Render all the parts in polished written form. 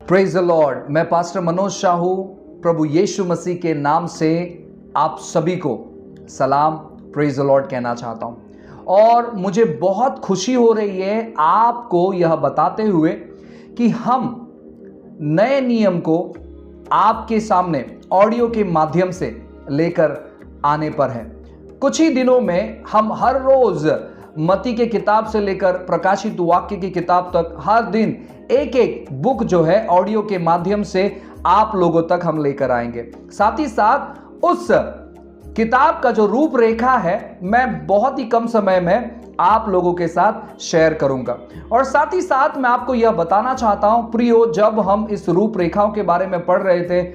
Praise the Lord. मैं pastor Manoj Shahu प्रभु यीशु मसीह के नाम से आप सभी को सलाम प्रेज द लॉर्ड कहना चाहता हूं और मुझे बहुत खुशी हो रही है आपको यह बताते हुए कि हम नए नियम को आपके सामने ऑडियो के माध्यम से लेकर आने पर हैं। कुछ ही दिनों में हम हर रोज मत्ती के किताब से लेकर प्रकाशित वाक्य की किताब तक हर दिन एक एक बुक जो है ऑडियो के माध्यम से आप लोगों तक हम लेकर आएंगे। साथ ही साथ उस किताब का जो रूपरेखा है मैं बहुत ही कम समय में आप लोगों के साथ शेयर करूंगा। और साथ ही साथ मैं आपको यह बताना चाहता हूं प्रियो, जब हम इस रूपरेखाओं के बारे में पढ़ रहे थे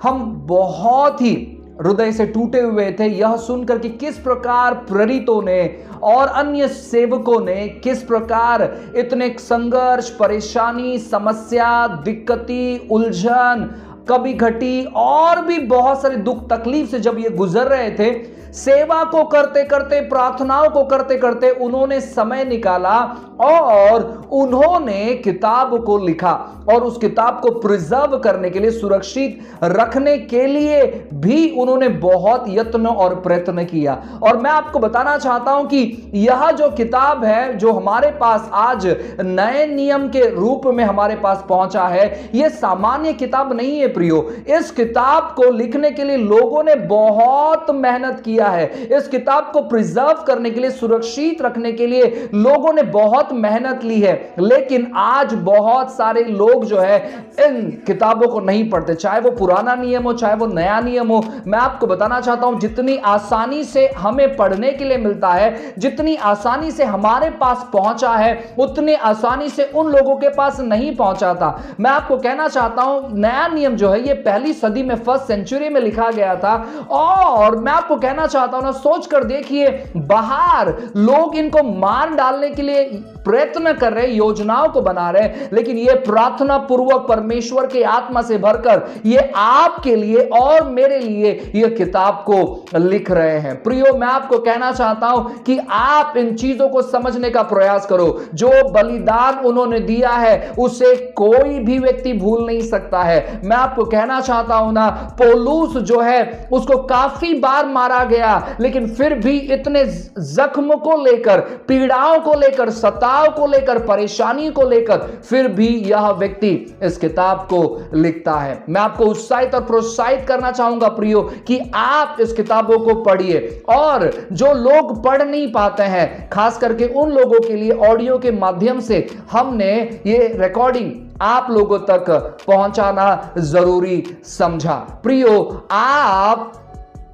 हम बहुत ही हृदय से टूटे हुए थे यह सुनकर कि किस प्रकार प्रेरितों ने और अन्य सेवकों ने किस प्रकार इतने संघर्ष, परेशानी, समस्या, दिक्कती, उलझन, कभी घटी और भी बहुत सारे दुख तकलीफ से जब ये गुजर रहे थे, सेवा को करते करते, प्रार्थनाओं को करते करते उन्होंने समय निकाला और उन्होंने किताब को लिखा और उस किताब को प्रिजर्व करने के लिए, सुरक्षित रखने के लिए भी उन्होंने बहुत यत्न और प्रयत्न किया। और मैं आपको बताना चाहता हूं कि यह जो किताब है जो हमारे पास आज नए नियम के रूप में हमारे पास पहुंचा है, यह सामान्य किताब नहीं है प्रियो। इस किताब को लिखने के लिए लोगों ने बहुत मेहनत किया है। इस किताब को प्रिजर्व करने के लिए, सुरक्षित रखने के लिए लोगों ने बहुत मेहनत ली है। लेकिन आज बहुत सारे लोग जो है इन किताबों को नहीं पढ़ते, चाहे वो पुराना नियम हो चाहे वो नया नियम हो। मैं आपको बताना चाहता हूं जितनी आसानी से हमें पढ़ने के लिए मिलता है, जितनी आसानी से हमारे पास पहुंचा है, उतनी आसानी से उन लोगों के पास नहीं पहुंचा था। मैं आपको कहना चाहता हूं नया नियम जो है ये पहली सदी में, फर्स्ट सेंचुरी में लिखा गया था। और मैं आपको कहना चाहता हूं ना, सोच कर देखिए बाहर लोग इनको मार डालने के लिए प्रयत्न कर रहे, योजनाओं को बना रहे, लेकिन ये प्रार्थना पूर्वक परमेश्वर के आत्मा से भरकर ये आपके लिए और मेरे लिए ये किताब को लिख रहे हैं। प्रियो, मैं आपको कहना चाहता हूं कि आप इन चीजों को समझने का प्रयास करो। जो बलिदान उन्होंने दिया है उसे कोई भी व्यक्ति भूल नहीं सकता है। मैं आपको कहना चाहता हूं ना, पौलुस जो है उसको काफी बार मारा गया, लेकिन फिर भी इतने जख्म को लेकर, पीड़ाओं को लेकर, सताव को लेकर, परेशानी को लेकर, फिर भी यह व्यक्ति इस किताब को लिखता है। मैं आपको उत्साहित और प्रोत्साहित करना चाहूंगा प्रियो कि आप इस किताबों को पढ़िए। और जो लोग पढ़ नहीं पाते हैं, खास करके उन लोगों के लिए ऑडियो के माध्यम से हमने ये रिकॉर्डिंग आप लोगों तक पहुंचाना जरूरी समझा। प्रियो, आप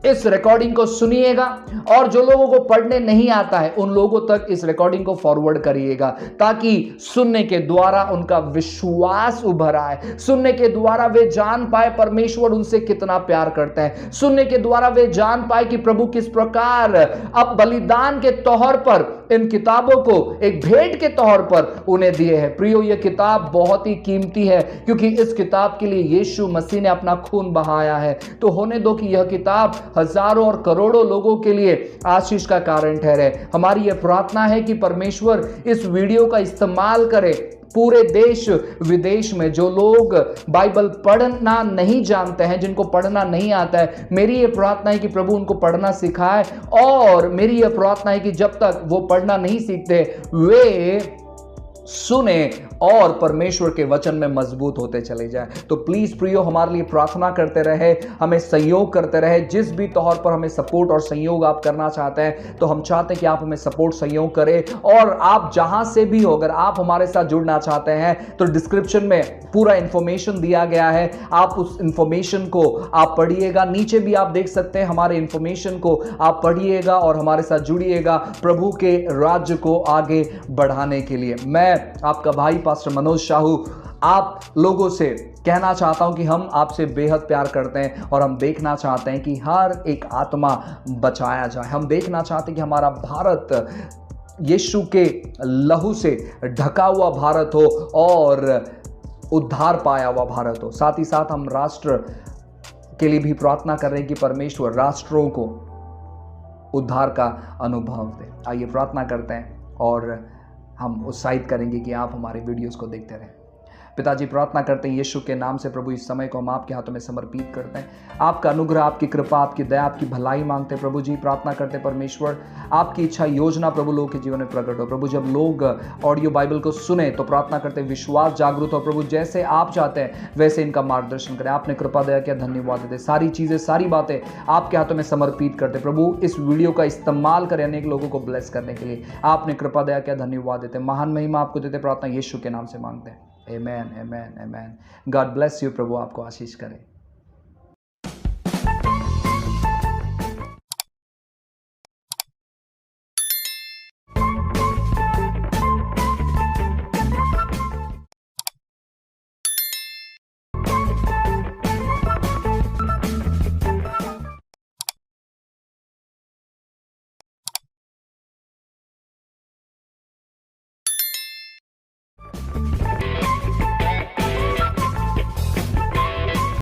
इस रिकॉर्डिंग को सुनिएगा और जो लोगों को पढ़ने नहीं आता है उन लोगों तक इस रिकॉर्डिंग को फॉरवर्ड करिएगा, ताकि सुनने के द्वारा उनका विश्वास उभर आए, सुनने के द्वारा वे जान पाए परमेश्वर उनसे कितना प्यार करते हैं, सुनने के द्वारा वे जान पाए कि प्रभु किस प्रकार अब बलिदान के तौर पर इन किताबों को एक भेंट के तौर पर उन्हें दिए हैं। प्रियो, यह किताब बहुत ही कीमती है क्योंकि इस किताब के लिए यीशु मसीह ने अपना खून बहाया है। तो होने दो कि यह किताब हजारों और करोड़ों लोगों के लिए आशीष का कारण ठहरे। हमारी यह प्रार्थना है कि परमेश्वर इस वीडियो का इस्तेमाल करे पूरे देश विदेश में। जो लोग बाइबल पढ़ना नहीं जानते हैं, जिनको पढ़ना नहीं आता है, मेरी यह प्रार्थना है कि प्रभु उनको पढ़ना सिखाए। और मेरी यह प्रार्थना है कि जब तक वो पढ़ना नहीं सीखते वे सुने और परमेश्वर के वचन में मजबूत होते चले जाए। तो प्लीज प्रियो, हमारे लिए प्रार्थना करते रहे, हमें सहयोग करते रहे। जिस भी तौर पर हमें सपोर्ट और सहयोग आप करना चाहते हैं, तो हम चाहते हैं कि आप हमें सपोर्ट सहयोग करें। और आप जहां से भी हो, अगर आप हमारे साथ जुड़ना चाहते हैं तो डिस्क्रिप्शन में पूरा इंफॉर्मेशन दिया गया है, आप उस इंफॉर्मेशन को आप पढ़िएगा। नीचे भी आप देख सकते हैं हमारे इंफॉर्मेशन को आप पढ़िएगा और हमारे साथ जुड़िएगा प्रभु के राज्य को आगे बढ़ाने के लिए। मैं आपका भाई पास्टर मनोज शाहू आप लोगों से कहना चाहता हूं कि हम आपसे बेहद प्यार करते हैं और हम देखना चाहते हैं कि हर एक आत्मा बचाया जाए। हम देखना चाहते हैं कि हमारा भारत यीशु के लहू से ढका हुआ भारत हो और उद्धार पाया हुआ भारत हो। साथ ही साथ हम राष्ट्र के लिए भी प्रार्थना कर रहे हैं कि परमेश्वर राष्ट्रों को उद्धार का अनुभव दे। आइए प्रार्थना करते हैं और हम उत्साहित करेंगे कि आप हमारे वीडियोस को देखते रहें। पिताजी प्रार्थना करते हैं यीशु के नाम से प्रभु, इस समय को हम आपके हाथों में समर्पित करते हैं। आपका अनुग्रह, आपकी कृपा, आपकी दया, आपकी भलाई मांगते हैं प्रभु जी। प्रार्थना करते हैं परमेश्वर, आपकी इच्छा योजना प्रभु लोगों के जीवन में प्रकट हो प्रभु। जब लोग ऑडियो बाइबल को सुने तो प्रार्थना करते हैं विश्वास जागृत हो प्रभु, जैसे आप चाहते हैं वैसे इनका मार्गदर्शन करें। आपने कृपा दया किया, धन्यवाद देते। सारी चीज़ें, सारी बातें आपके हाथों में समर्पित करते प्रभु। इस वीडियो का इस्तेमाल करें अनेक लोगों को ब्लेस करने के लिए। आपने कृपा दया किया, धन्यवाद देते। महान महिमा आपको देते, प्रार्थना यीशु के नाम से मांगते हैं। आमेन, आमेन, आमेन। गॉड ब्लेस यू, प्रभु आपको आशीष करे।